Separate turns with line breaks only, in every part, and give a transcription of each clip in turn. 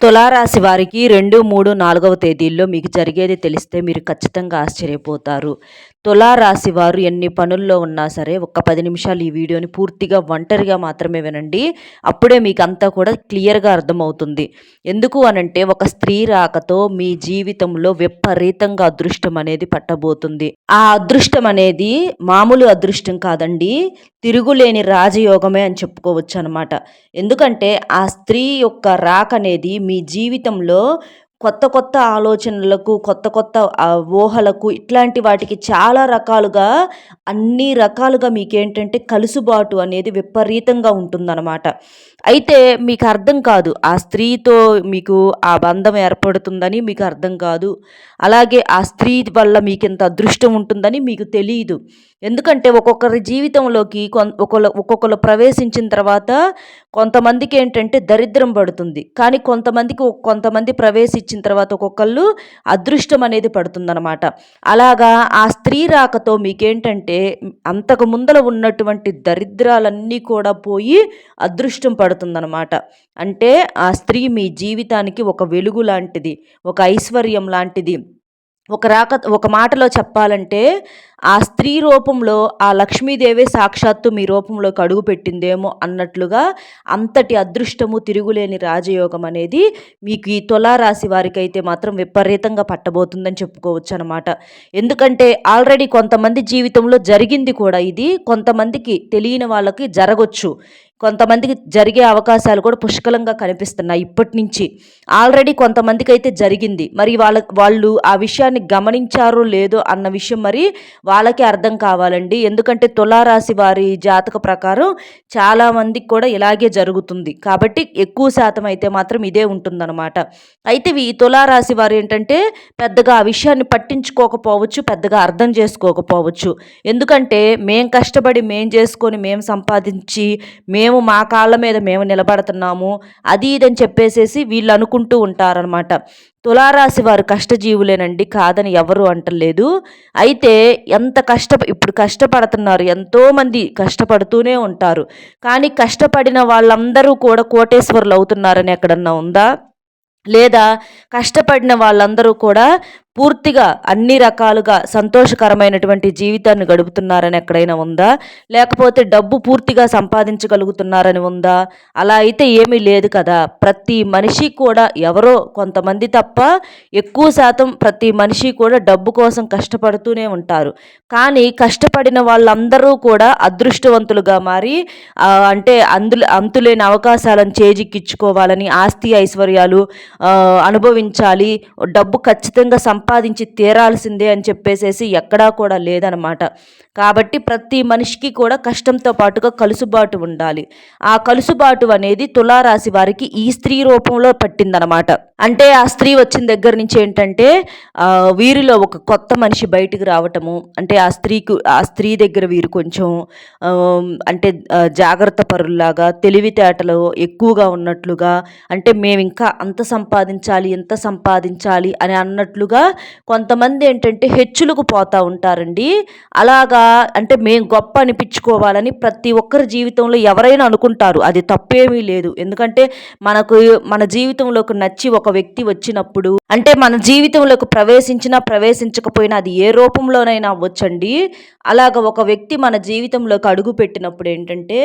తులారాశి వారికి 2, 3, 4వ తేదీల్లో మీకు జరిగేది తెలిస్తే మీరు ఖచ్చితంగా ఆశ్చర్యపోతారు. తులారాశి వారు ఎన్ని పనుల్లో ఉన్నా సరే ఒక్క 10 నిమిషాలు ఈ వీడియోని పూర్తిగా ఒంటరిగా మాత్రమే వినండి. అప్పుడే మీకంతా కూడా క్లియర్‌గా అర్థమవుతుంది. ఎందుకు అనంటే ఒక స్త్రీ రాకతో మీ జీవితంలో విపరీతంగా అదృష్టం అనేది పట్టబోతుంది. ఆ అదృష్టం అనేది మామూలు అదృష్టం కాదండి. తిరుగులేని రాజయోగమే అని చెప్పుకోవచ్చనమాట. ఎందుకంటే ఆ స్త్రీ యొక్క రాకనేది మీ జీవితంలో కొత్త కొత్త ఆలోచనలకు, కొత్త కొత్త ఊహలకు ఇట్లాంటి వాటికి చాలా రకాలుగా, అన్ని రకాలుగా మీకేంటంటే కలుసుబాటు అనేది విపరీతంగా ఉంటుందనమాట. అయితే మీకు అర్థం కాదు. ఆ స్త్రీతో మీకు ఆ బంధం ఏర్పడుతుందని మీకు అర్థం కాదు. అలాగే ఆ స్త్రీ వల్ల మీకింత అదృష్టం ఉంటుందని మీకు తెలీదు. ఎందుకంటే ఒక్కొక్కరి జీవితంలోకి ఒక్కొక్కళ్ళు ప్రవేశించిన తర్వాత కొంతమందికేంటంటే దరిద్రం పడుతుంది. కానీ కొంతమంది ప్రవేశించిన తర్వాత ఒక్కొక్కళ్ళు అదృష్టం అనేది పడుతుందనమాట. అలాగా ఆ స్త్రీ రాకతో మీకేంటంటే అంతకు ముందల ఉన్నటువంటి దరిద్రాలన్నీ కూడా పోయి అదృష్టం పడుతుందనమాట. అంటే ఆ స్త్రీ మీ జీవితానికి ఒక వెలుగు లాంటిది, ఒక ఐశ్వర్యం లాంటిది. ఒక మాటలో చెప్పాలంటే ఆ స్త్రీ రూపంలో ఆ లక్ష్మీదేవే సాక్షాత్తు మీ రూపంలోకి అడుగుపెట్టిందేమో అన్నట్లుగా అంతటి అదృష్టము, తిరుగులేని రాజయోగం అనేది మీకు ఈ తులారాశి వారికైతే మాత్రం విపరీతంగా పట్టబోతుందని చెప్పుకోవచ్చు అనమాట. ఎందుకంటే ఆల్రెడీ కొంతమంది జీవితంలో జరిగింది కూడా ఇది. కొంతమందికి తెలియని వాళ్ళకి జరగొచ్చు. కొంతమందికి జరిగే అవకాశాలు కూడా పుష్కలంగా కనిపిస్తున్నాయి ఇప్పటి నుంచి. ఆల్రెడీ కొంతమందికి అయితే జరిగింది. మరి వాళ్ళు ఆ విషయాన్ని గమనించారో లేదో అన్న విషయం మరి వాళ్ళకే అర్థం కావాలండి. ఎందుకంటే తులారాశి వారి జాతక ప్రకారం చాలామందికి కూడా ఇలాగే జరుగుతుంది. కాబట్టి ఎక్కువ శాతం అయితే మాత్రం ఇదే ఉంటుందన్నమాట. అయితే ఈ తులారాశి వారు ఏంటంటే పెద్దగా ఆ విషయాన్ని పట్టించుకోకపోవచ్చు, పెద్దగా అర్థం చేసుకోకపోవచ్చు. ఎందుకంటే మేం కష్టపడి, మేం చేసుకొని, మేం సంపాదించి, మేము మా కాళ్ళ మీద మేము నిలబడుతున్నాము, అది ఇదని చెప్పేసేసి వీళ్ళు అనుకుంటూ ఉంటారనమాట. తులారాశి వారు కష్టజీవులేనండి, కాదని ఎవరు అంటలేదు. అయితే ఇప్పుడు కష్టపడుతున్నారు, ఎంతోమంది కష్టపడుతూనే ఉంటారు. కానీ కష్టపడిన వాళ్ళందరూ కూడా కోటేశ్వరులు అవుతున్నారని ఎక్కడన్నా ఉందా? లేదా కష్టపడిన వాళ్ళందరూ కూడా పూర్తిగా అన్ని రకాలుగా సంతోషకరమైనటువంటి జీవితాన్ని గడుపుతున్నారని ఎక్కడైనా ఉందా? లేకపోతే డబ్బు పూర్తిగా సంపాదించగలుగుతున్నారని ఉందా? అలా అయితే ఏమీ లేదు కదా. ప్రతి మనిషి కూడా ఎవరో కొంతమంది తప్ప ఎక్కువ శాతం ప్రతి మనిషి కూడా డబ్బు కోసం కష్టపడుతూనే ఉంటారు. కానీ కష్టపడిన వాళ్ళందరూ కూడా అదృష్టవంతులుగా మారి అంటే అంతులేని అవకాశాలను చేజిక్కించుకోవాలని, ఆస్తి ఐశ్వర్యాలు అనుభవించాలి, డబ్బు ఖచ్చితంగా సంపాదించి తీరాల్సిందే అని చెప్పేసేసి ఎక్కడా కూడా లేదనమాట. కాబట్టి ప్రతి మనిషికి కూడా కష్టంతో పాటుగా కలుసుబాటు ఉండాలి. ఆ కలుసుబాటు అనేది తులారాశి వారికి ఈ స్త్రీ రూపంలో పట్టిందనమాట. అంటే ఆ స్త్రీ వచ్చిన దగ్గర నుంచి ఏంటంటే వీరిలో ఒక కొత్త మనిషి బయటికి రావటము, అంటే ఆ స్త్రీ దగ్గర వీరు కొంచెం అంటే జాగ్రత్త పరుల్లాగా, తెలివితేటలు ఎక్కువగా ఉన్నట్లుగా, అంటే మేము ఇంకా అంత సంపాదించాలి, ఎంత సంపాదించాలి అని అన్నట్లుగా కొంతమంది ఏంటంటే హెచ్చులకు పోతూ ఉంటారండి. అలాగా అంటే మేము గొప్ప అనిపించుకోవాలని ప్రతి ఒక్కరి జీవితంలో ఎవరైనా అనుకుంటారు. అది తప్పేమీ లేదు. ఎందుకంటే మన జీవితంలోకి నచ్చి ఒక వ్యక్తి వచ్చినప్పుడు, అంటే మన జీవితంలోకి ప్రవేశించకపోయినా అది ఏ రూపంలోనైనా అవ్వచ్చండి. అలాగ ఒక వ్యక్తి మన జీవితంలోకి అడుగు పెట్టినప్పుడు ఏంటంటే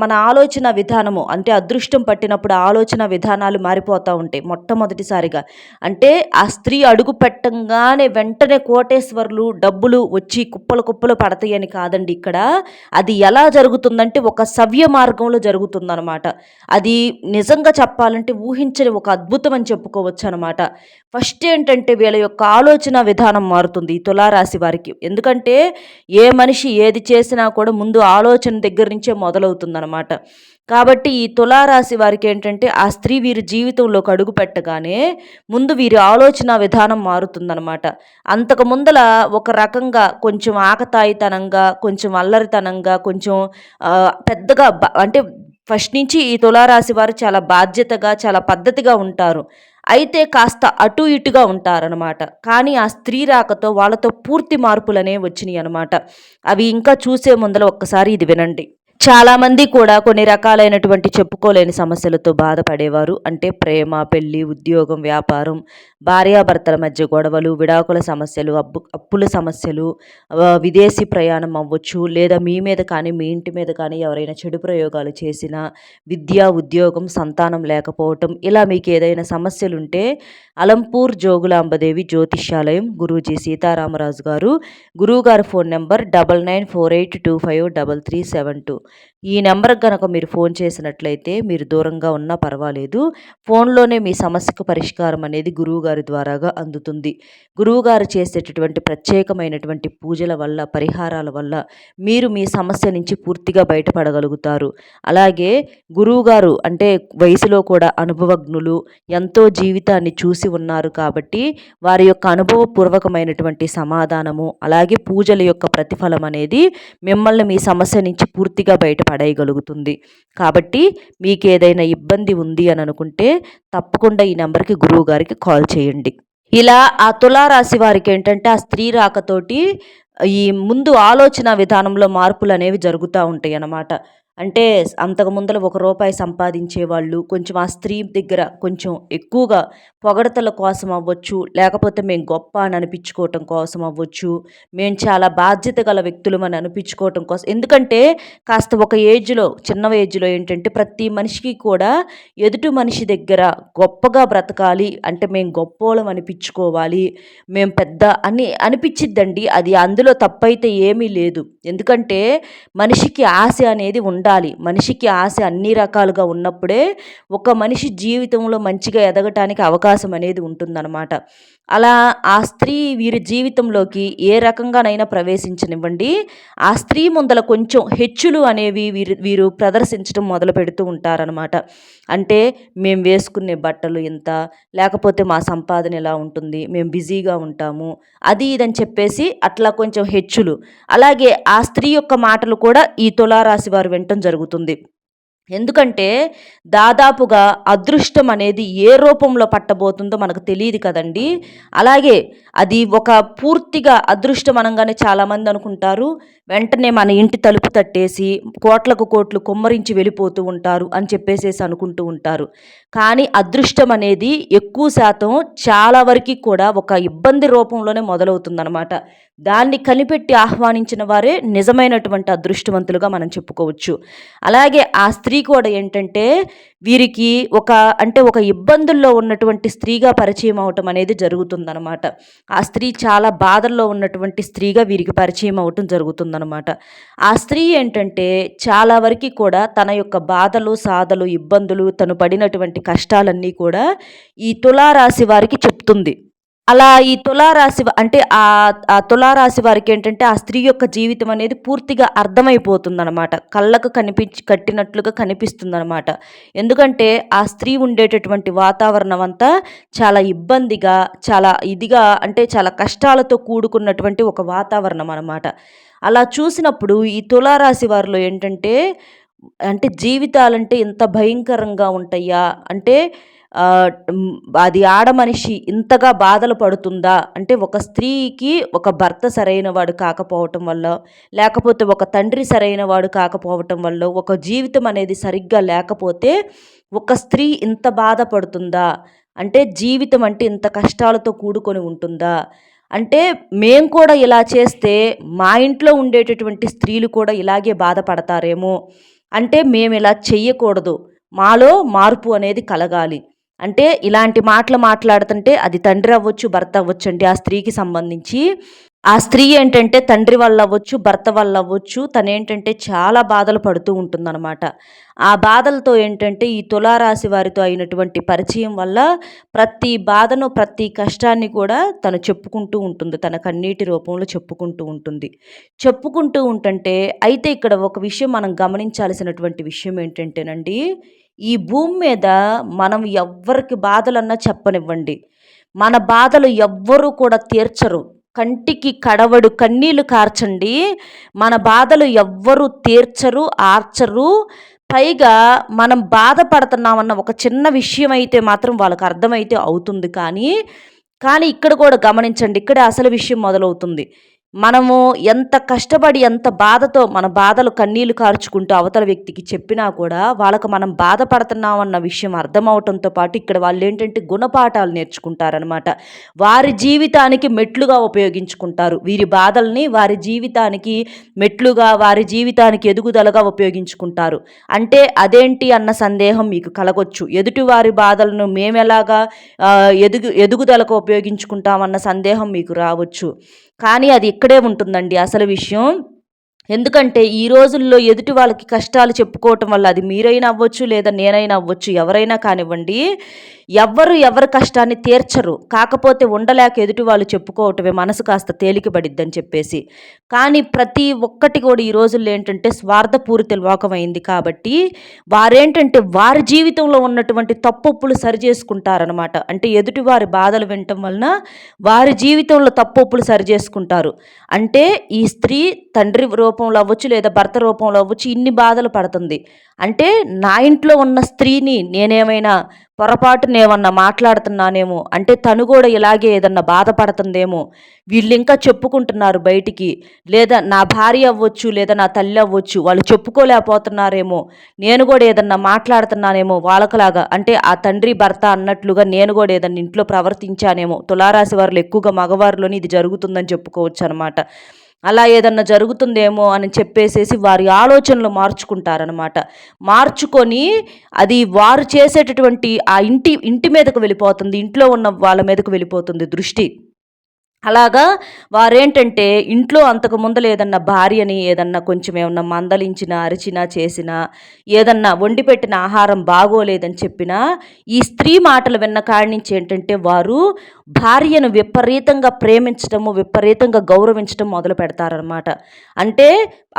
మన ఆలోచన విధానము, అంటే అదృష్టం పట్టినప్పుడు ఆలోచన విధానాలు మారిపోతూ ఉంటాయి మొట్టమొదటిసారిగా. అంటే ఆ స్త్రీ అడుగు పెట్టంగానే వెంటనే కోటేశ్వర్లు, డబ్బులు వచ్చి కుప్పలు పడతాయని కాదండి ఇక్కడ. అది ఎలా జరుగుతుందంటే ఒక సవ్య మార్గంలో జరుగుతుందనమాట. అది నిజంగా చెప్పాలంటే ఊహించని ఒక అద్భుతం అని చెప్పుకోవచ్చు అనమాట. ఫస్ట్ ఏంటంటే వీళ్ళ యొక్క ఆలోచన విధానం మారుతుంది ఈ తులారాశి వారికి. ఎందుకంటే ఏ మనిషి ఏది చేసినా కూడా ముందు ఆలోచన దగ్గర నుంచే మొదలవుతుందనమాట. కాబట్టి ఈ తులారాశి వారికి ఏంటంటే ఆ స్త్రీ వీరి జీవితంలోకి అడుగు పెట్టగానే ముందు వీరి ఆలోచన విధానం మారుతుందనమాట. అంతకు ముందల ఒక రకంగా కొంచెం ఆకతాయితనంగా, కొంచెం అల్లరితనంగా, కొంచెం పెద్దగా అంటే ఫస్ట్ నుంచి ఈ తులారాశి వారు చాలా బాధ్యతగా, చాలా పద్ధతిగా ఉంటారు. అయితే కాస్త అటు ఇటుగా ఉంటారనమాట. కానీ ఆ స్త్రీ రాకతో వాళ్ళతో పూర్తి మార్పులనే వచ్చినాయి అనమాట. అవి ఇంకా చూసే ముందల ఒక్కసారి ఇది వినండి. చాలామంది కూడా కొన్ని రకాలైనటువంటి చెప్పుకోలేని సమస్యలతో బాధపడేవారు. అంటే ప్రేమ, పెళ్లి, ఉద్యోగం, వ్యాపారం, భార్యాభర్తల మధ్య గొడవలు, విడాకుల సమస్యలు, అప్పుల సమస్యలు, విదేశీ ప్రయాణం అవ్వచ్చు, లేదా మీ మీద కానీ, మీ ఇంటి మీద కానీ ఎవరైనా చెడు ప్రయోగాలు చేసినా, విద్య, ఉద్యోగం, సంతానం లేకపోవటం, ఇలా మీకు ఏదైనా సమస్యలుంటే అలంపూర్ జోగులాంబదేవి జ్యోతిష్యాలయం గురూజీ సీతారామరాజు గారు, గురువుగారి ఫోన్ నెంబర్ 9948253372. ఈ నెంబర్కి గనక మీరు ఫోన్ చేసినట్లయితే మీరు దూరంగా ఉన్నా పర్వాలేదు, ఫోన్లోనే మీ సమస్యకు పరిష్కారం అనేది గురువుగారి ద్వారాగా అందుతుంది. గురువుగారు చేసేటటువంటి ప్రత్యేకమైనటువంటి పూజల వల్ల, పరిహారాల వల్ల మీరు మీ సమస్య నుంచి పూర్తిగా బయటపడగలుగుతారు. అలాగే గురువుగారు అంటే వయసులో కూడా అనుభవజ్ఞులు, ఎంతో జీవితాన్ని చూసి ఉన్నారు కాబట్టి వారి యొక్క అనుభవపూర్వకమైనటువంటి సమాధానము, అలాగే పూజల యొక్క ప్రతిఫలం అనేది మిమ్మల్ని మీ సమస్య నుంచి పూర్తిగా బయటపడేయగలుగుతుంది. కాబట్టి మీకు ఏదైనా ఇబ్బంది ఉంది అని అనుకుంటే తప్పకుండా ఈ నెంబర్కి గురువు గారికి కాల్ చేయండి. ఇలా ఆ తులారాశి వారికి ఏంటంటే ఆ స్త్రీ రాకతోటి ఈ ముందు ఆలోచన విధానంలో మార్పులు అనేవి జరుగుతూ ఉంటాయి అన్నమాట. అంటే అంతకు ముందల రూ. 1 సంపాదించేవాళ్ళు కొంచెం ఆ స్త్రీ దగ్గర కొంచెం ఎక్కువగా పొగడతల కోసం అవ్వచ్చు, లేకపోతే మేము గొప్ప అని అనిపించుకోవటం కోసం అవ్వచ్చు, మేము చాలా బాధ్యత గల వ్యక్తులమని అనిపించుకోవటం కోసం. ఎందుకంటే కాస్త ఒక ఏజ్‌లో, చిన్న ఏజ్‌లో ఏంటంటే ప్రతి మనిషికి కూడా ఎదుటి మనిషి దగ్గర గొప్పగా బ్రతకాలి అంటే మేము గొప్పోళ్ళం అనిపించుకోవాలి, మేము పెద్ద అని అనిపించిద్దండి. అది అందులో తప్పైతే ఏమీ లేదు. ఎందుకంటే మనిషికి ఆశ అనేది ఉండాలి. మనిషికి ఆశ అన్ని రకాలుగా ఉన్నప్పుడే ఒక మనిషి జీవితంలో మంచిగా ఎదగటానికి అవకాశం అనేది ఉంటుందన్నమాట. అలా ఆ స్త్రీ వీరి జీవితంలోకి ఏ రకంగానైనా ప్రవేశించనివ్వండి, ఆ స్త్రీ ముందల కొంచెం హెచ్చులు అనేవి వీరు ప్రదర్శించడం మొదలు పెడుతూ ఉంటారనమాట. అంటే మేము వేసుకునే బట్టలు ఇంత, లేకపోతే మా సంపాదన ఎలా ఉంటుంది, మేము బిజీగా ఉంటాము, అది ఇదని చెప్పేసి అట్లా కొంచెం హెచ్చులు. అలాగే ఆ స్త్రీ యొక్క మాటలు కూడా ఈ తులారాశి వారు వినటం జరుగుతుంది. ఎందుకంటే దాదాపుగా అదృష్టం అనేది ఏ రూపంలో పట్టబోతుందో మనకు తెలియదు కదండి. అలాగే అది ఒక పూర్తిగా అదృష్టం అనగానే చాలామంది అనుకుంటారు వెంటనే మన ఇంటి తలుపు తట్టేసి కోట్లకు కోట్లు కుమ్మరించి వెళ్ళిపోతూ ఉంటారు అని చెప్పేసేసి అనుకుంటూ ఉంటారు. కానీ అదృష్టం అనేది ఎక్కువ శాతం చాలా వరకు కూడా ఒక ఇబ్బంది రూపంలోనే మొదలవుతుందన్నమాట. దాన్ని కనిపెట్టి ఆహ్వానించిన వారే నిజమైనటువంటి అదృష్టవంతులుగా మనం చెప్పుకోవచ్చు. అలాగే ఆ స్త్రీ కూడా ఏంటంటే వీరికి ఒక ఇబ్బందుల్లో ఉన్నటువంటి స్త్రీగా పరిచయం అవటం అనేది జరుగుతుందనమాట. ఆ స్త్రీ చాలా బాధల్లో ఉన్నటువంటి స్త్రీగా వీరికి పరిచయం అవటం జరుగుతుందనమాట. ఆ స్త్రీ ఏంటంటే చాలా వరకు కూడా తన యొక్క బాధలు, సాధలు, ఇబ్బందులు, తను పడినటువంటి కష్టాలన్నీ కూడా ఈ తులారాశి వారికి చెప్తుంది. అలా ఈ తులారాశి అంటే ఆ తులారాశి వారికి ఏంటంటే ఆ స్త్రీ యొక్క జీవితం అనేది పూర్తిగా అర్థమైపోతుందనమాట. కళ్ళకు కట్టినట్లుగా కనిపిస్తుందనమాట. ఎందుకంటే ఆ స్త్రీ ఉండేటటువంటి వాతావరణం అంతా చాలా ఇబ్బందిగా, చాలా ఇదిగా అంటే చాలా కష్టాలతో కూడుకున్నటువంటి ఒక వాతావరణం అనమాట. అలా చూసినప్పుడు ఈ తులారాశి వారిలో ఏంటంటే అంటే జీవితాలంటే ఇంత భయంకరంగా ఉంటాయా? అంటే అది ఆడమనిషి ఇంతగా బాధలు పడుతుందా? అంటే ఒక స్త్రీకి ఒక భర్త సరైన వాడు కాకపోవటం వల్ల, లేకపోతే ఒక తండ్రి సరైన వాడు కాకపోవటం వల్ల, ఒక జీవితం అనేది సరిగ్గా లేకపోతే ఒక స్త్రీ ఇంత బాధపడుతుందా? అంటే జీవితం అంటే ఇంత కష్టాలతో కూడుకొని ఉంటుందా? అంటే మేము కూడా ఇలా చేస్తే మా ఇంట్లో ఉండేటటువంటి స్త్రీలు కూడా ఇలాగే బాధపడతారేమో, అంటే మేము ఇలా చెయ్యకూడదు, మాలో మార్పు అనేది కలగాలి. అంటే ఇలాంటి మాటలు మాట్లాడుతుంటే అది తండ్రి అవ్వచ్చు, భర్త అవ్వచ్చు అండి. ఆ స్త్రీకి సంబంధించి ఆ స్త్రీ ఏంటంటే తండ్రి వల్ల అవ్వచ్చు, భర్త వల్ల అవ్వచ్చు, తనేంటంటే చాలా బాధలు పడుతూ ఉంటుందన్నమాట. ఆ బాధలతో ఏంటంటే ఈ తులారాశి వారితో అయినటువంటి పరిచయం వల్ల ప్రతి బాధను, ప్రతి కష్టాన్ని కూడా తను చెప్పుకుంటూ ఉంటుంది. తన కన్నీటి రూపంలో చెప్పుకుంటూ ఉంటుంది. చెప్పుకుంటూ ఉంటుంటే అయితే ఇక్కడ ఒక విషయం మనం గమనించాల్సినటువంటి విషయం ఏంటంటేనండి, ఈ భూమి మీద మనం ఎవ్వరికి బాధలన్నా చెప్పనివ్వండి, మన బాధలు ఎవ్వరూ కూడా తీర్చరు. కంటికి కడవడు కన్నీళ్లు కార్చండి, మన బాధలు ఎవ్వరూ తీర్చరు, ఆర్చరు. పైగా మనం బాధపడుతున్నామన్న ఒక చిన్న విషయం అయితే మాత్రం వాళ్ళకి అర్థమైతే అవుతుంది. కానీ ఇక్కడ కూడా గమనించండి, ఇక్కడే అసలు విషయం మొదలవుతుంది. మనము ఎంత కష్టపడి ఎంత బాధతో మన బాధలు కన్నీళ్లు కార్చుకుంటూ అవతల వ్యక్తికి చెప్పినా కూడా వాళ్ళకి మనం బాధపడుతున్నాం అన్న విషయం అర్థమవటంతో పాటు ఇక్కడ వాళ్ళు ఏంటంటే గుణపాఠాలు నేర్చుకుంటారనమాట. వారి జీవితానికి మెట్లుగా ఉపయోగించుకుంటారు. వీరి బాధల్ని వారి జీవితానికి మెట్లుగా, వారి జీవితానికి ఎదుగుదలగా ఉపయోగించుకుంటారు. అంటే అదేంటి అన్న సందేహం మీకు కలగొచ్చు. ఎదుటివారి బాధలను మేమెలాగా ఎదుగుదలకు ఉపయోగించుకుంటామన్న సందేహం మీకు రావచ్చు. కానీ అది ఇక్కడే ఉంటుందండి అసలు విషయం. ఎందుకంటే ఈ రోజుల్లో ఎదుటి వాళ్ళకి కష్టాలు చెప్పుకోవటం వల్ల, అది మీరైనా అవ్వచ్చు లేదా నేనైనా అవ్వచ్చు, ఎవరైనా కానివ్వండి, ఎవరి కష్టాన్ని తీర్చరు. కాకపోతే ఉండలేక ఎదుటి వాళ్ళు చెప్పుకోవటమే మనసు కాస్త తేలికబడిద్దని చెప్పేసి. కానీ ప్రతి ఒక్కటి కూడా ఈ రోజుల్లో ఏంటంటే స్వార్థపూరిత లోకమైంది కాబట్టి వారేంటంటే వారి జీవితంలో ఉన్నటువంటి తప్పొప్పులు సరిచేసుకుంటారనమాట. అంటే ఎదుటివారి బాధలు వినటం వలన వారి జీవితంలో తప్పొప్పులు సరిచేసుకుంటారు. అంటే ఈ స్త్రీ తండ్రి రూపంలో అవ్వచ్చు లేదా భర్త రూపంలో అవ్వచ్చు ఇన్ని బాధలు పడుతుంది. అంటే నా ఇంట్లో ఉన్న స్త్రీని నేనేమైనా పొరపాటునేమన్నా మాట్లాడుతున్నానేమో, అంటే తను కూడా ఇలాగే ఏదన్నా బాధపడుతుందేమో, వీళ్ళు ఇంకా చెప్పుకుంటున్నారు బయటికి, లేదా నా భార్య అవ్వచ్చు లేదా నా తల్లి అవ్వచ్చు వాళ్ళు చెప్పుకోలేకపోతున్నారేమో, నేను కూడా ఏదన్నా మాట్లాడుతున్నానేమో వాళ్ళకలాగా, అంటే ఆ తండ్రి భర్త అన్నట్లుగా నేను కూడా ఏదన్నా ఇంట్లో ప్రవర్తించానేమో. తులారాశి వారిలో ఎక్కువగా మగవారిలోని ఇది జరుగుతుందని చెప్పుకోవచ్చు అనమాట. అలా ఏదన్నా జరుగుతుందేమో అని చెప్పేసేసి వారి ఆలోచనలు మార్చుకుంటారనమాట. మార్చుకొని అది వారు చేసేటటువంటి ఆ ఇంటి మీదకు వెళ్ళిపోతుంది, ఇంట్లో ఉన్న వాళ్ళ మీదకు వెళ్ళిపోతుంది దృష్టి. అలాగా వారేంటంటే ఇంట్లో అంతకు ముందల ఏదన్నా భార్యని ఏదన్నా కొంచెం ఏమన్నా మందలించినా, అరిచినా, చేసినా, ఏదన్నా వండి పెట్టిన ఆహారం బాగోలేదని చెప్పినా, ఈ స్త్రీ మాటలు విన్న కాడి నుంచి ఏంటంటే వారు భార్యను విపరీతంగా ప్రేమించటము, విపరీతంగా గౌరవించటం మొదలు పెడతారనమాట. అంటే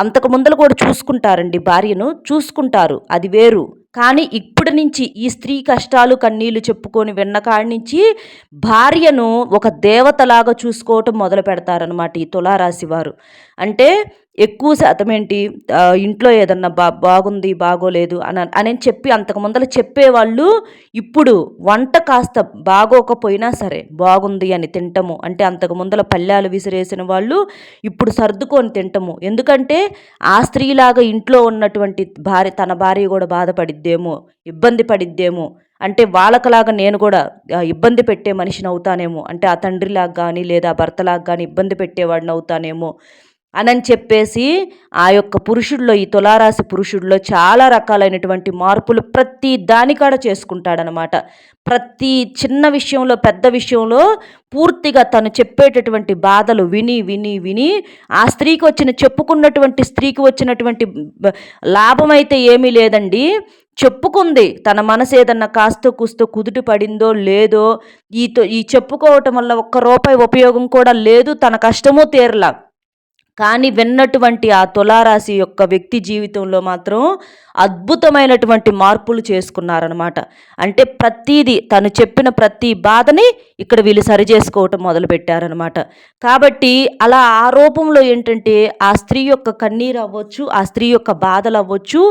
అంతకు ముందలు కూడా చూసుకుంటారండి, భార్యను చూసుకుంటారు, అది వేరు. కానీ ఇప్పటి నుంచి ఈ స్త్రీ కష్టాలు కన్నీళ్లు చెప్పుకొని విన్న కాడి నుంచి భార్యను ఒక దేవతలాగా చూసుకోవటం మొదలు పెడతారనమాట ఈ తులారాశి వారు. అంటే ఎక్కువ శాతం ఏంటి, ఇంట్లో ఏదన్నా బాగుంది బాగోలేదు అని చెప్పి అంతకు ముందర చెప్పేవాళ్ళు ఇప్పుడు వంట కాస్త బాగోకపోయినా సరే బాగుంది అని తింటము. అంటే అంతకు ముందర పళ్ళాలు విసిరేసిన వాళ్ళు ఇప్పుడు సర్దుకొని తింటము. ఎందుకంటే ఆ స్త్రీలాగా ఇంట్లో ఉన్నటువంటి తన భార్య కూడా బాధపడిద్దేమో, ఇబ్బంది పడిద్దేమో, అంటే వాళ్ళకలాగా నేను కూడా ఇబ్బంది పెట్టే మనిషిని అవుతానేమో, అంటే ఆ తండ్రిలాగా కానీ లేదా ఆ భర్తలాగా కానీ ఇబ్బంది పెట్టేవాడిని అవుతానేమో అని చెప్పేసి ఆ యొక్క పురుషుడిలో, ఈ తులారాశి పురుషుడిలో చాలా రకాలైనటువంటి మార్పులు ప్రతి దానికాడ చేసుకుంటాడనమాట. ప్రతి చిన్న విషయంలో పెద్ద విషయంలో పూర్తిగా తను చెప్పేటటువంటి బాధలు విని విని విని ఆ చెప్పుకున్నటువంటి స్త్రీకి వచ్చినటువంటి లాభం అయితే ఏమీ లేదండి. చెప్పుకుంది, తన మనసు ఏదన్నా కాస్తో కూస్తో కుదుట పడిందో లేదో, ఈ చెప్పుకోవటం వల్ల ఒక్క రూపాయి ఉపయోగం కూడా లేదు, తన కష్టమూ తీరలా. కానీ విన్నటువంటి ఆ తులారాశి యొక్క వ్యక్తి జీవితంలో మాత్రం అద్భుతమైనటువంటి మార్పులు చేసుకున్నారనమాట. అంటే ప్రతీది తను చెప్పిన ప్రతి బాధని ఇక్కడ వీళ్ళు సరిచేసుకోవటం మొదలుపెట్టారనమాట. కాబట్టి అలా ఆ రూపంలో ఏంటంటే ఆ స్త్రీ యొక్క కన్నీరు అవ్వచ్చు, ఆ స్త్రీ యొక్క బాధలు అవ్వచ్చు,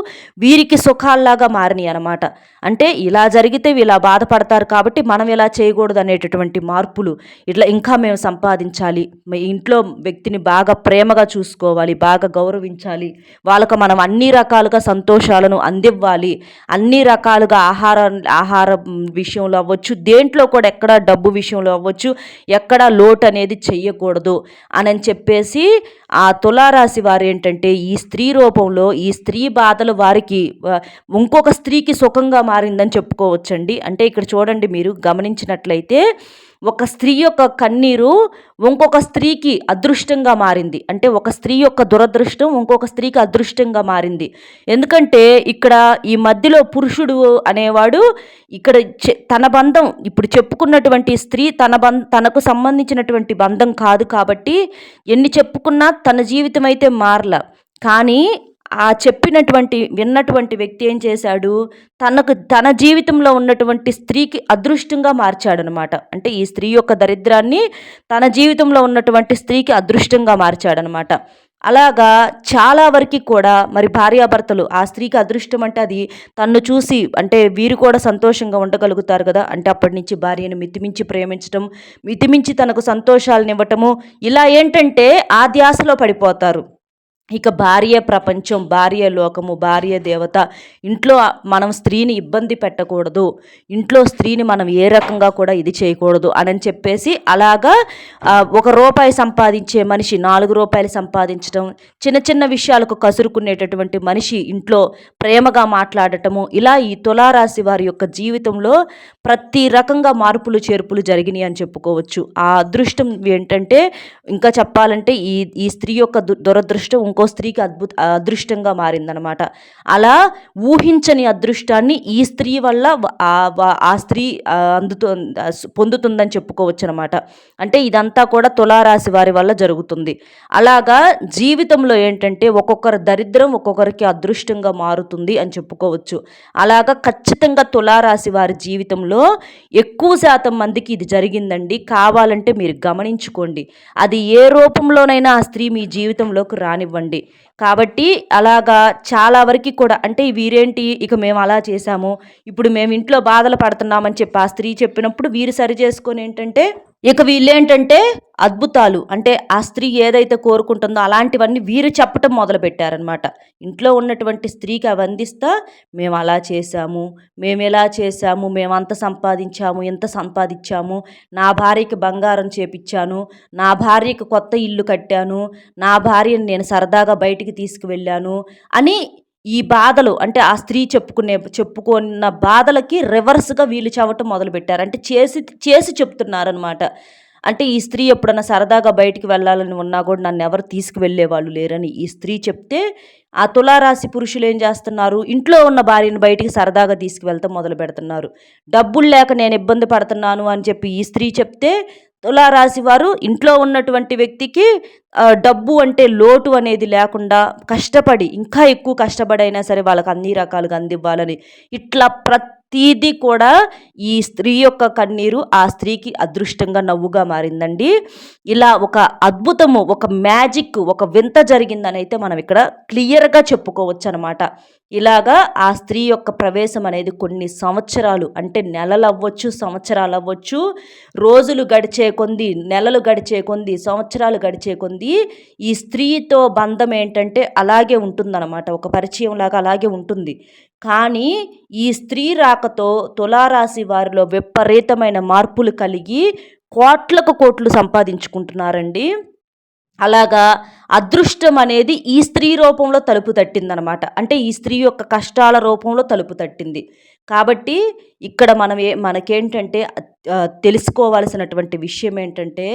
వీరికి సుఖాల్లాగా మారినాయి అనమాట. అంటే ఇలా జరిగితే వీళ్ళ బాధపడతారు కాబట్టి మనం ఇలా చేయకూడదు అనేటటువంటి మార్పులు, ఇట్లా ఇంకా మేము సంపాదించాలి, ఇంట్లో వ్యక్తిని బాగా ప్రేమగా చూసుకోవాలి, బాగా గౌరవించాలి, వాళ్ళకు మనం అన్ని రకాలుగా సంతోషాలను అందివ్వాలి, అన్ని రకాలుగా ఆహార విషయంలో అవ్వచ్చు, దేంట్లో కూడా ఎక్కడ డబ్బు విషయంలో అవ్వచ్చు, ఎక్కడ లోటు అనేది చెయ్యకూడదు అని చెప్పేసి ఆ తులారాశి వారు ఏంటంటే ఈ స్త్రీ రూపంలో ఈ స్త్రీ బాధలు వారికి ఇంకొక స్త్రీకి సుఖంగా మారిందని చెప్పుకోవచ్చండి. అంటే ఇక్కడ చూడండి, మీరు గమనించినట్లయితే ఒక స్త్రీ యొక్క కన్నీరు ఇంకొక స్త్రీకి అదృష్టంగా మారింది. అంటే ఒక స్త్రీ యొక్క దురదృష్టం ఇంకొక స్త్రీకి అదృష్టంగా మారింది. ఎందుకంటే ఇక్కడ ఈ మధ్యలో పురుషుడు అనేవాడు ఇక్కడ తన బంధం, ఇప్పుడు చెప్పుకున్నటువంటి స్త్రీ తనకు సంబంధించినటువంటి బంధం కాదు కాబట్టి ఎన్ని చెప్పుకున్నా తన జీవితం అయితే మారల. కానీ ఆ విన్నటువంటి వ్యక్తి ఏం చేశాడు, తన జీవితంలో ఉన్నటువంటి స్త్రీకి అదృష్టంగా మార్చాడనమాట. అంటే ఈ స్త్రీ యొక్క దరిద్రాన్ని తన జీవితంలో ఉన్నటువంటి స్త్రీకి అదృష్టంగా మార్చాడనమాట. అలాగా చాలా వరకి కూడా మరి భార్యాభర్తలు ఆ స్త్రీకి అదృష్టం అంటే అది తన్ను చూసి అంటే వీరు కూడా సంతోషంగా ఉండగలుగుతారు కదా! అంటే అప్పటి నుంచి భార్యను మితిమించి ప్రేమించటం, మితిమించి తనకు సంతోషాలనివ్వటము, ఇలా ఏంటంటే ఆ ధ్యాసలో పడిపోతారు. ఇక భార్యే ప్రపంచం, భార్యే లోకము, భార్యే దేవత. ఇంట్లో మనం స్త్రీని ఇబ్బంది పెట్టకూడదు. ఇంట్లో స్త్రీని మనం ఏ రకంగా కూడా ఇది చేయకూడదు అనని చెప్పేసి అలాగా ఒక రూపాయి సంపాదించే మనిషి రూ. 4 సంపాదించడం, చిన్న చిన్న విషయాలకు కసురుకునేటటువంటి మనిషి ఇంట్లో ప్రేమగా మాట్లాడటము, ఇలా ఈ తులారాశి వారి యొక్క జీవితంలో ప్రతి రకంగా మార్పులు, చేర్పులు జరిగినాయి అని చెప్పుకోవచ్చు. ఆ అదృష్టం ఏంటంటే ఇంకా చెప్పాలంటే ఈ ఈ స్త్రీ యొక్క దురదృష్టం ఇంకో స్త్రీకి అదృష్టంగా మారిందనమాట. అలా ఊహించని అదృష్టాన్ని ఈ స్త్రీ వల్ల ఆ స్త్రీ పొందుతుందని చెప్పుకోవచ్చనమాట. అంటే ఇదంతా కూడా తులారాశి వారి వల్ల జరుగుతుంది. అలాగా జీవితంలో ఏంటంటే ఒక్కొక్కరి దరిద్రం ఒక్కొక్కరికి అదృష్టంగా మారుతుంది అని చెప్పుకోవచ్చు. అలాగా ఖచ్చితంగా తులారాశి వారి జీవితంలో ఎక్కువ శాతం మందికి ఇది జరిగిందండి. కావాలంటే మీరు గమనించుకోండి. అది ఏ రూపంలోనైనా ఆ స్త్రీ మీ జీవితంలోకి రానివ్వండి. కాబట్టి అలాగా చాలా వరకి కూడా అంటే వీరేంటి ఇక మేము అలా చేశాము, ఇప్పుడు మేము ఇంట్లో బాధలు పడుతున్నామని చెప్పి ఆ స్త్రీ చెప్పినప్పుడు వీరు సరి చేసుకొని ఏంటంటే ఇక వీళ్ళేంటంటే అద్భుతాలు అంటే ఆ స్త్రీ ఏదైతే కోరుకుంటుందో అలాంటివన్నీ వీరు చెప్పటం మొదలుపెట్టారనమాట. ఇంట్లో ఉన్నటువంటి స్త్రీకి అవి అందిస్తా మేము అలా చేశాము, మేము ఇలా చేశాము, మేము అంత సంపాదించాము, ఇంత సంపాదించాము, నా భార్యకి బంగారం చేపిచ్చాను, నా భార్యకి కొత్త ఇల్లు కట్టాను, నా భార్యని నేను సరదాగా బయటికి తీసుకువెళ్ళాను అని ఈ బాధలు అంటే ఆ స్త్రీ చెప్పుకున్న బాధలకి రివర్స్‌గా వీళ్ళు చెప్పటం మొదలుపెట్టారు. అంటే చేసి చేసి చెప్తున్నారనమాట. అంటే ఈ స్త్రీ ఎప్పుడన్నా సరదాగా బయటికి వెళ్ళాలని ఉన్నా కూడా నన్నెవరు తీసుకువెళ్ళేవాళ్ళు లేరని ఈ స్త్రీ చెప్తే, ఆ తులారాశి పురుషులేం చేస్తున్నారు, ఇంట్లో ఉన్న భార్యను బయటికి సరదాగా తీసుకువెళ్తాం మొదలుపెడుతున్నారు. డబ్బులు లేక నేను ఇబ్బంది పడుతున్నాను అని చెప్పి ఈ స్త్రీ చెప్తే, తులారాశి వారు ఇంట్లో ఉన్నటువంటి వ్యక్తికి డబ్బు అంటే లోటు అనేది లేకుండా కష్టపడి ఇంకా ఎక్కువ కష్టపడైనా సరే వాళ్ళకి అన్ని రకాలుగా అందివ్వాలని ఇట్లా ప్రతీదీ కూడా ఈ స్త్రీ యొక్క కన్నీరు ఆ స్త్రీకి అదృష్టంగా నవ్వుగా మారిందండి. ఇలా ఒక అద్భుతము, ఒక మ్యాజిక్, ఒక వింత జరిగిందని అయితే మనం ఇక్కడ క్లియర్‌గా చెప్పుకోవచ్చు అనమాట. ఇలాగా ఆ స్త్రీ యొక్క ప్రవేశం అనేది కొన్ని సంవత్సరాలు అంటే నెలలు అవ్వచ్చు, సంవత్సరాలు అవ్వచ్చు, రోజులు గడిచే కొంది, నెలలు గడిచే కొంది, సంవత్సరాలు గడిచే కొంది ఈ స్త్రీతో బంధం ఏంటంటే అలాగే ఉంటుందన్నమాట. ఒక పరిచయం లాగా అలాగే ఉంటుంది. కానీ ఈ స్త్రీ రాకతో తులారాశి వారిలో విపరీతమైన మార్పులు కలిగి కోట్లకు కోట్లు సంపాదించుకుంటున్నారండి. అలాగా అదృష్టం అనేది ఈ స్త్రీ రూపంలో తలుపు తట్టిందనమాట. అంటే ఈ స్త్రీ యొక్క కష్టాల రూపంలో తలుపు తట్టింది. కాబట్టి ఇక్కడ మనకేంటంటే తెలుసుకోవాల్సినటువంటి విషయం ఏంటంటే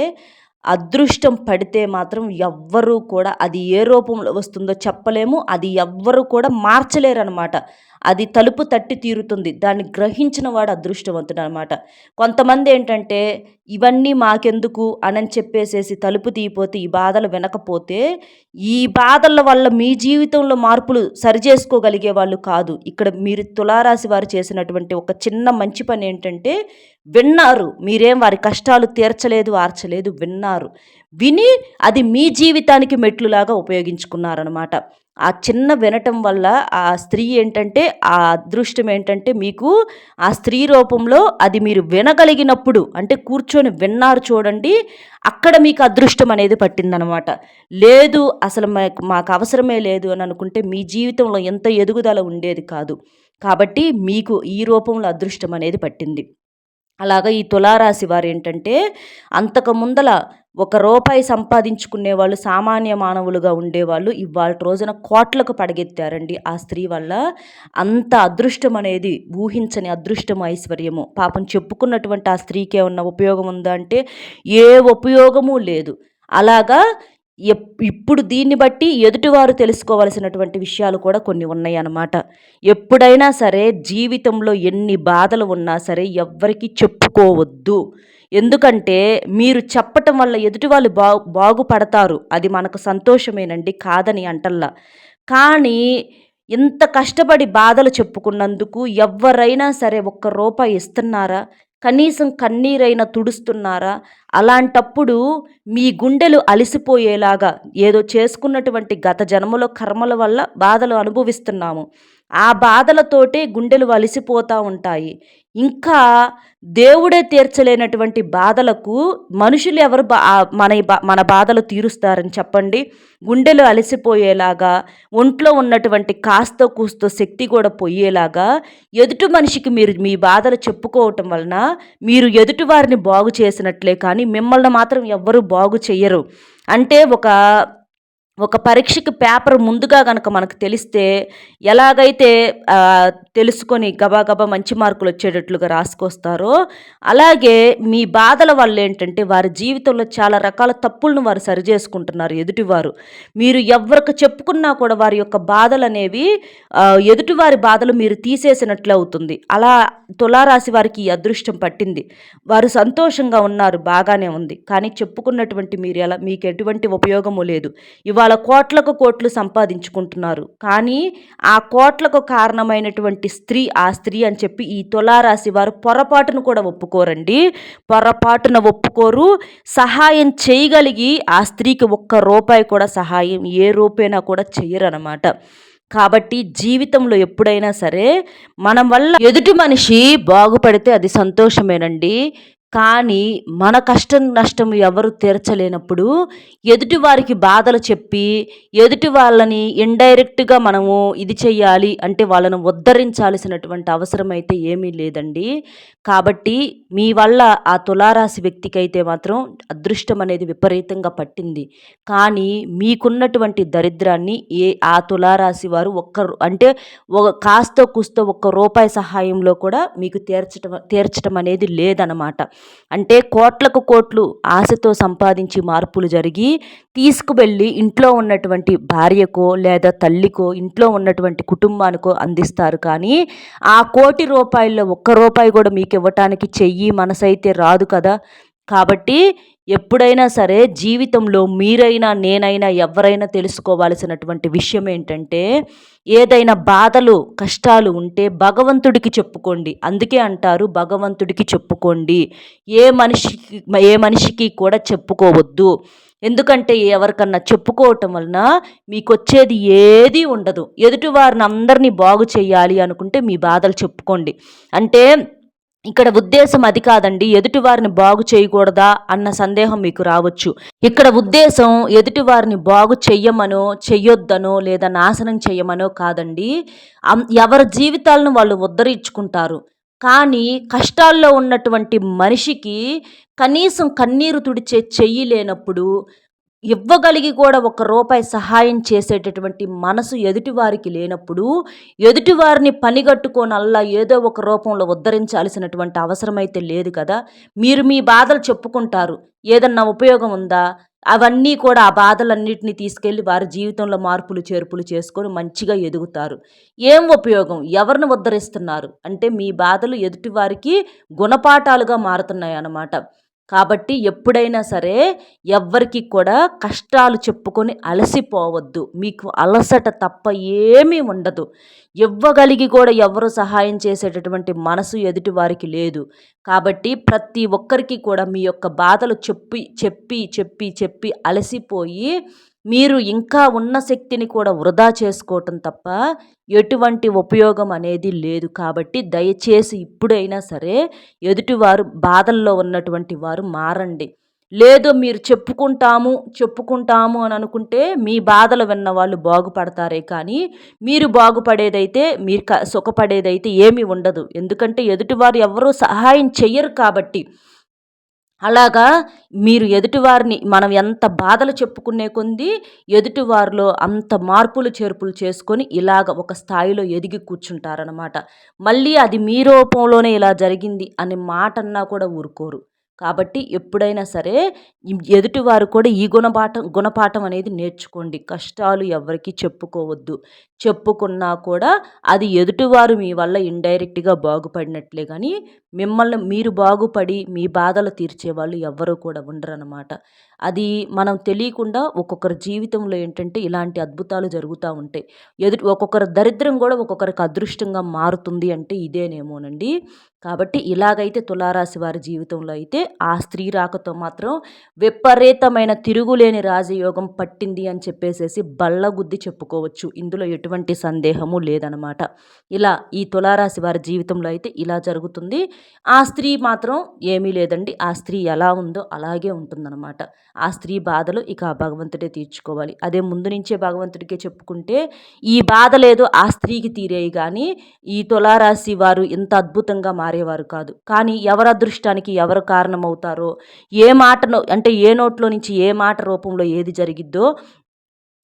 అదృష్టం పడితే మాత్రం ఎవ్వరూ కూడా అది ఏ రూపంలో వస్తుందో చెప్పలేము. అది ఎవ్వరు కూడా మార్చలేరనమాట. అది తలుపు తట్టి తీరుతుంది. దాన్ని గ్రహించిన వాడు అదృష్టవంతుడనమాట. కొంతమంది ఏంటంటే ఇవన్నీ మాకెందుకు అనని చెప్పేసేసి తలుపు తీయపోతే ఈ బాధలు వినకపోతే ఈ బాధల వల్ల మీ జీవితంలో మార్పులు సరిచేసుకోగలిగే వాళ్ళు కాదు. ఇక్కడ మీరు తులారాశి వారు చేసినటువంటి ఒక చిన్న మంచి పని ఏంటంటే విన్నారు. మీరేం వారి కష్టాలు తీర్చలేదు, ఆర్చలేదు, విన్నారు. విని అది మీ జీవితానికి మెట్లులాగా ఉపయోగించుకున్నారనమాట. ఆ చిన్న వినటం వల్ల ఆ స్త్రీ ఏంటంటే ఆ అదృష్టం ఏంటంటే మీకు ఆ స్త్రీ రూపంలో అది మీరు వినగలిగినప్పుడు అంటే కూర్చొని విన్నారు చూడండి, అక్కడ మీకు అదృష్టం అనేది పట్టిందనమాట. లేదు అసలు మాకు అవసరమే లేదు అని అనుకుంటే మీ జీవితంలో ఎంత ఎదుగుదల ఉండేది కాదు. కాబట్టి మీకు ఈ రూపంలో అదృష్టం అనేది పట్టింది. అలాగా ఈ తులారాశి వారేంటంటే అంతకు ముందల ఒక రూపాయి సంపాదించుకునేవాళ్ళు సామాన్య మానవులుగా ఉండేవాళ్ళు ఇవాల్టి రోజున కోట్లకు పడగెత్తారండి ఆ స్త్రీ వల్ల. అంత అదృష్టం అనేది ఊహించని అదృష్టము, ఐశ్వర్యము. పాపం చెప్పుకున్నటువంటి ఆ స్త్రీకి ఏమన్నా ఉపయోగం ఉందా అంటే ఏ ఉపయోగము లేదు. అలాగా ఇప్పుడు దీన్ని బట్టి ఎదుటివారు తెలుసుకోవాల్సినటువంటి విషయాలు కూడా కొన్ని ఉన్నాయన్నమాట. ఎప్పుడైనా సరే జీవితంలో ఎన్ని బాధలు ఉన్నా సరే ఎవ్వరికీ చెప్పుకోవద్దు. ఎందుకంటే మీరు చెప్పటం వల్ల ఎదుటి వాళ్ళు బాగుపడతారు. అది మనకు సంతోషమేనండి, కాదని అంటల్లా. కానీ ఇంత కష్టపడి బాధలు చెప్పుకున్నందుకు ఎవ్వరైనా సరే ఒక్క రూపాయి ఇస్తున్నారా? కనీసం కన్నీరైనా తుడుస్తున్నారా? అలాంటప్పుడు మీ గుండెలు అలిసిపోయేలాగా ఏదో చేసుకున్నటువంటి గత జన్మలో కర్మల వల్ల బాధలు అనుభవిస్తున్నాము. ఆ బాధలతోటే గుండెలు అలిసిపోతా ఉంటాయి. ఇంకా దేవుడే తీర్చలేనటువంటి బాధలకు మనుషులు ఎవరు మన బాధలు తీరుస్తారని చెప్పండి? గుండెలు అలసిపోయేలాగా, ఒంట్లో ఉన్నటువంటి కాస్తో కూస్తో శక్తి కూడా పొయ్యేలాగా, ఎదుటి మనిషికి మీరు మీ బాధలు చెప్పుకోవటం వలన మీరు ఎదుటి వారిని బాగు చేసినట్లే కానీ మిమ్మల్ని మాత్రం ఎవ్వరూ బాగు చెయ్యరు. అంటే ఒక పరీక్షకి పేపర్ ముందుగా గనక మనకు తెలిస్తే ఎలాగైతే తెలుసుకొని గబా మంచి మార్కులు వచ్చేటట్లుగా రాసుకొస్తారో, అలాగే మీ బాధల వల్ల ఏంటంటే వారి జీవితంలో చాలా రకాల తప్పులను వారు సరిచేసుకుంటున్నారు ఎదుటివారు. మీరు ఎవ్వరికి చెప్పుకున్నా కూడా వారి యొక్క బాధలనేవి ఎదుటివారి బాధలు మీరు తీసేసినట్లు అవుతుంది. అలా తులారాశి వారికి ఈ అదృష్టం పట్టింది. వారు సంతోషంగా ఉన్నారు, బాగానే ఉంది. కానీ చెప్పుకున్నటువంటి మీకు ఎటువంటి ఉపయోగము లేదు. ఇవాళ కోట్లకు కోట్లు సంపాదించుకుంటున్నారు. కానీ ఆ కోట్లకు కారణమైనటువంటి ఆ స్త్రీ అని చెప్పి ఈ తులారాశి వారు పొరపాటును కూడా ఒప్పుకోరండి. పొరపాటున ఒప్పుకోరు. సహాయం చేయగలిగి ఆ స్త్రీకి ఒక్క రూపాయి కూడా సహాయం ఏ రూపైనా కూడా చెయ్యరనమాట. కాబట్టి జీవితంలో ఎప్పుడైనా సరే మనం వల్ల ఎదుటి మనిషి బాగుపడితే అది సంతోషమేనండి. కానీ మన కష్టం నష్టం ఎవరు తీర్చలేనప్పుడు ఎదుటి వారికి బాధలు చెప్పి ఎదుటి వాళ్ళని ఇండైరెక్ట్గా మనము ఇది చెయ్యాలి అంటే వాళ్ళను ఉద్ధరించాల్సినటువంటి అవసరం అయితే ఏమీ లేదండి. కాబట్టి మీ వల్ల ఆ తులారాశి వ్యక్తికి అయితే మాత్రం అదృష్టం అనేది విపరీతంగా పట్టింది. కానీ మీకున్నటువంటి దరిద్రాన్ని ఆ తులారాశి వారు అంటే కాస్తో కూస్తో ఒక్క రూపాయి సహాయంలో కూడా మీకు తీర్చటం అనేది లేదనమాట. అంటే కోట్లకు కోట్లు ఆశతో సంపాదించి మార్పులు జరిగి తీసుకువెళ్ళి ఇంట్లో ఉన్నటువంటి భార్యకో లేదా తల్లికో ఇంట్లో ఉన్నటువంటి కుటుంబానికో అందిస్తారు. కానీ ఆ ₹1,00,00,000 ఒక్క రూపాయి కూడా మీకు ఇవ్వటానికి చెయ్యి మనసైతే రాదు కదా. కాబట్టి ఎప్పుడైనా సరే జీవితంలో మీరైనా నేనైనా ఎవరైనా తెలుసుకోవాల్సినటువంటి విషయం ఏంటంటే ఏదైనా బాధలు కష్టాలు ఉంటే భగవంతుడికి చెప్పుకోండి. అందుకే అంటారు భగవంతుడికి చెప్పుకోండి. ఏ మనిషికి కూడా చెప్పుకోవద్దు. ఎందుకంటే ఎవరికన్నా చెప్పుకోవటం వలన మీకొచ్చేది ఏదీ ఉండదు. ఎదుటి వారిని అందరినీ బాగు చేయాలి అనుకుంటే మీ బాధలు చెప్పుకోండి. అంటే ఇక్కడ ఉద్దేశం అది కాదండి, ఎదుటివారిని బాగు చేయకూడదా అన్న సందేహం మీకు రావచ్చు. ఇక్కడ ఉద్దేశం ఎదుటివారిని బాగు చెయ్యమనో చెయ్యొద్దనో లేదా నాశనం చెయ్యమనో కాదండి. ఎవరి జీవితాలను వాళ్ళు ఉద్ధరించుకుంటారు. కానీ కష్టాల్లో ఉన్నటువంటి మనిషికి కనీసం కన్నీరు తుడిచే చెయ్యి లేనప్పుడు ఇవ్వగలిగి కూడా ₹1 సహాయం చేసేటటువంటి మనసు ఎదుటివారికి లేనప్పుడు ఎదుటివారిని పనిగట్టుకోనల్లా ఏదో ఒక రూపంలో ఉద్ధరించాల్సినటువంటి అవసరం అయితే లేదు కదా. మీరు మీ బాధలు చెప్పుకుంటారు. ఏదన్నా ఉపయోగం ఉందా? అవన్నీ కూడా ఆ బాధలన్నిటిని తీసుకెళ్ళి వారి జీవితంలో మార్పులు చేర్పులు చేసుకొని మంచిగా ఎదుగుతారు. ఏం ఉపయోగం? ఎవరిని ఉద్ధరిస్తున్నారు? అంటే మీ బాధలు ఎదుటివారికి గుణపాఠాలుగా మారుతున్నాయి అన్నమాట. కాబట్టి ఎప్పుడైనా సరే ఎవ్వరికి కూడా కష్టాలు చెప్పుకొని అలసిపోవద్దు. మీకు అలసట తప్ప ఏమీ ఉండదు. ఇవ్వగలిగి కూడా ఎవరు సహాయం చేసేటటువంటి మనసు ఎదుటి వారికి లేదు. కాబట్టి ప్రతి ఒక్కరికి కూడా మీ యొక్క బాధలు చెప్పి అలసిపోయి మీరు ఇంకా ఉన్న శక్తిని కూడా వృధా చేసుకోవటం తప్ప ఎటువంటి ఉపయోగం అనేది లేదు. కాబట్టి దయచేసి ఇప్పుడైనా సరే ఎదుటివారు బాధల్లో ఉన్నటువంటి వారు మారండి. లేదు మీరు చెప్పుకుంటాము అని అనుకుంటే మీ బాధలు విన్న వాళ్ళు బాగుపడతారే కానీ మీరు బాగుపడేదైతే మీరు సుఖపడేదైతే ఏమీ ఉండదు. ఎందుకంటే ఎదుటివారు ఎవరూ సహాయం చెయ్యరు కాబట్టి. అలాగా మీరు ఎదుటివారిని మనం ఎంత బాధలు చెప్పుకునే కొంది ఎదుటివారిలో అంత మార్పులు చేర్పులు చేసుకొని ఇలాగ ఒక స్థాయిలో ఎదిగి కూర్చుంటారనమాట. మళ్ళీ అది మీ రూపంలోనే ఇలా జరిగింది అనే మాట అన్నా కూడా ఊరుకోరు. కాబట్టి ఎప్పుడైనా సరే ఎదుటివారు కూడా ఈ గుణపాఠం అనేది నేర్చుకోండి. కష్టాలు ఎవరికీ చెప్పుకోవద్దు. చెప్పుకున్నా కూడా అది ఎదుటివారు మీ వల్ల ఇండైరెక్ట్గా బాగుపడినట్లే కానీ మిమ్మల్ని మీరు బాగుపడి మీ బాధలు తీర్చేవాళ్ళు ఎవ్వరూ కూడా ఉండరన్నమాట. అది మనం తెలియకుండా ఒక్కొక్కరి జీవితంలో ఏంటంటే ఇలాంటి అద్భుతాలు జరుగుతూ ఉంటాయి. ఒక్కొక్కరి దరిద్రం కూడా ఒక్కొక్కరికి అదృష్టంగా మారుతుంది అంటే ఇదేనేమోనండి. కాబట్టి ఇలాగైతే తులారాశి వారి జీవితంలో అయితే ఆ స్త్రీ రాకతో మాత్రం విపరీతమైన తిరుగులేని రాజయోగం పట్టింది అని చెప్పేసేసి బల్లగుద్ది చెప్పుకోవచ్చు. ఇందులో ఎటువంటి సందేహము లేదనమాట. ఇలా ఈ తులారాశి వారి జీవితంలో అయితే ఇలా జరుగుతుంది. ఆ స్త్రీ మాత్రం ఏమీ లేదండి. ఆ స్త్రీ ఎలా ఉందో అలాగే ఉంటుందన్నమాట. ఆ స్త్రీ బాధలు ఇక ఆ భగవంతుడే తీర్చుకోవాలి. అదే ముందు నుంచే భగవంతుడికే చెప్పుకుంటే ఈ బాధ లేదు ఆ స్త్రీకి తీరేయి కానీ ఈ తులారాశి వారు ఇంత అద్భుతంగా మారేవారు కాదు. కానీ ఎవరి అదృష్టానికి ఎవరు కారణమవుతారో, ఏ మాటను అంటే ఏ నోట్లో నుంచి ఏ మాట రూపంలో ఏది జరిగిద్దో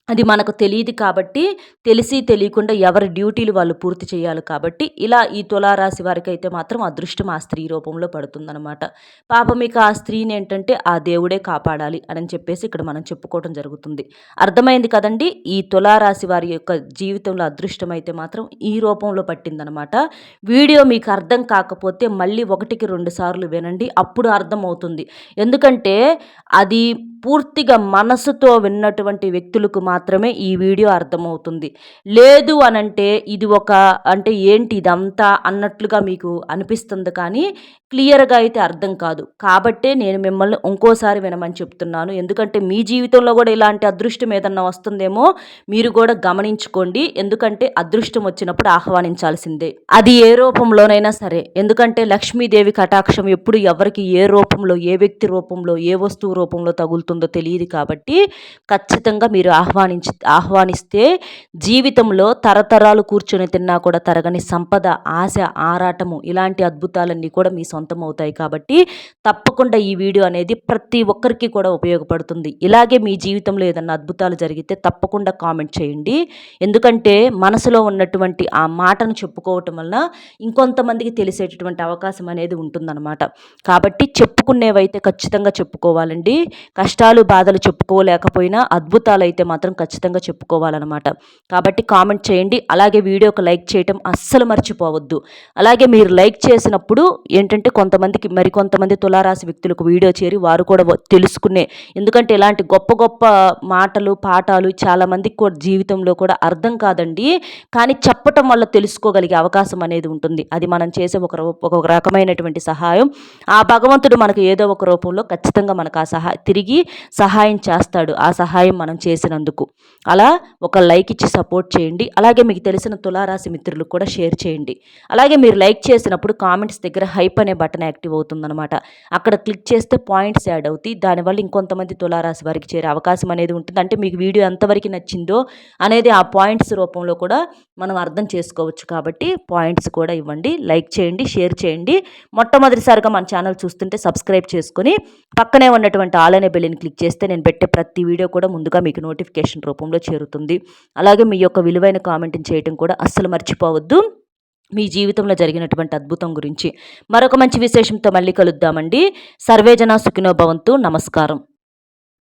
అది మనకు తెలీదు కాబట్టి, తెలిసి తెలియకుండా ఎవరి డ్యూటీలు వాళ్ళు పూర్తి చేయాలి కాబట్టి, ఇలా ఈ తులారాశి వారికైతే మాత్రం అదృష్టం ఆ స్త్రీ రూపంలో పడుతుందనమాట. పాపం ఇక ఆ స్త్రీని ఏంటంటే ఆ దేవుడే కాపాడాలి అని చెప్పేసి ఇక్కడ మనం చెప్పుకోవడం జరుగుతుంది. అర్థమైంది కదండి! ఈ తులారాశి వారి యొక్క జీవితంలో అదృష్టం అయితే మాత్రం ఈ రూపంలో పట్టిందనమాట. వీడియో మీకు అర్థం కాకపోతే మళ్ళీ 1కి 2 సార్లు వినండి. అప్పుడు అర్థమవుతుంది. ఎందుకంటే అది పూర్తిగా మనసుతో విన్నటువంటి వ్యక్తులకు మాత్రమే ఈ వీడియో అర్థమవుతుంది. లేదు అనంటే ఇది అంటే ఏంటి ఇదంతా అన్నట్లుగా మీకు అనిపిస్తుంది కానీ క్లియర్‌గా అయితే అర్థం కాదు. కాబట్టే నేను మిమ్మల్ని ఇంకోసారి వినమని చెప్తున్నాను. ఎందుకంటే మీ జీవితంలో కూడా ఇలాంటి అదృష్టం ఏదన్నా వస్తుందేమో మీరు కూడా గమనించుకోండి. ఎందుకంటే అదృష్టం వచ్చినప్పుడు ఆహ్వానించాల్సిందే. అది ఏ రూపంలోనైనా సరే. ఎందుకంటే లక్ష్మీదేవి కటాక్షం ఎప్పుడు ఎవరికి ఏ రూపంలో, ఏ వ్యక్తి రూపంలో, ఏ వస్తువు రూపంలో తగులుతుందో తెలియదు కాబట్టి ఖచ్చితంగా మీరు ఆహ్వానిస్తే జీవితంలో తరతరాలు కూర్చొని తిన్నా కూడా తరగని సంపద, ఆశ, ఆరాటము ఇలాంటి అద్భుతాలన్నీ కూడా మీ సొంతం అవుతాయి కాబట్టి తప్పకుండా ఈ వీడియో అనేది ప్రతి ఒక్కరికి కూడా ఉపయోగపడుతుంది. ఇలాగే మీ జీవితంలో ఏదన్నా అద్భుతాలు జరిగితే తప్పకుండా కామెంట్ చేయండి. ఎందుకంటే మనసులో ఉన్నటువంటి ఆ మాటను చెప్పుకోవటం వలన ఇంకొంతమందికి తెలిసేటటువంటి అవకాశం అనేది ఉంటుందన్నమాట. కాబట్టి చెప్పుకునేవైతే ఖచ్చితంగా చెప్పుకోవాలండి. కష్టాలు బాధలు చెప్పుకోలేకపోయినా అద్భుతాలు అయితే మాత్రం ఖచ్చితంగా చెప్పుకోవాలన్నమాట. కాబట్టి కామెంట్ చేయండి. అలాగే వీడియోకి లైక్ చేయటం అస్సలు మర్చిపోవద్దు. అలాగే మీరు లైక్ చేసినప్పుడు ఏంటంటే మరికొంతమంది తులారాశి వ్యక్తులకు వీడియో చేరి వారు కూడా తెలుసుకునే, ఎందుకంటే ఇలాంటి గొప్ప గొప్ప మాటలు పాఠాలు చాలామందికి కూడా జీవితంలో కూడా అర్థం కాదండి. కానీ చెప్పటం వల్ల తెలుసుకోగలిగే అవకాశం అనేది ఉంటుంది. అది మనం చేసే ఒక రకమైనటువంటి సహాయం. ఆ భగవంతుడు మనకు ఏదో ఒక రూపంలో ఖచ్చితంగా మనకు ఆ తిరిగి సహాయం చేస్తాడు. ఆ సహాయం మనం చేసినందుకు. అలా ఒక లైక్ ఇచ్చి సపోర్ట్ చేయండి. అలాగే మీకు తెలిసిన తులారాశి మిత్రులకు కూడా షేర్ చేయండి. అలాగే మీరు లైక్ చేసినప్పుడు కామెంట్స్ దగ్గర హైప్ అనే బటన్ యాక్టివ్ అవుతుందన్నమాట. అక్కడ క్లిక్ చేస్తే పాయింట్స్ యాడ్ అవుతాయి. దానివల్ల ఇంకొంతమంది తులారాశి వారికి చేరే అవకాశం అనేది ఉంటుంది. అంటే మీకు వీడియో ఎంతవరకు నచ్చిందో అనేది ఆ పాయింట్స్ రూపంలో కూడా మనం అర్థం చేసుకోవచ్చు. కాబట్టి పాయింట్స్ కూడా ఇవ్వండి. లైక్ చేయండి, షేర్ చేయండి. మొట్టమొదటిసారిగా మన ఛానల్ చూస్తుంటే సబ్స్క్రైబ్ చేసుకొని పక్కనే ఉన్నటువంటి ఆల్ అనే బెల్ని క్లిక్ చేస్తే నేను పెట్టే ప్రతి వీడియో కూడా ముందుగా మీకు నోటిఫికేషన్ రూపంలో చేరుతుంది. అలాగే మీ యొక్క విలువైన కామెంట్ని చేయడం కూడా అస్సలు మర్చిపోవద్దు. మీ జీవితంలో జరిగినటువంటి అద్భుతం గురించి మరొక మంచి విశేషంతో మళ్ళీ కలుద్దామండి. సర్వేజన సుఖినో భవంతు. నమస్కారం.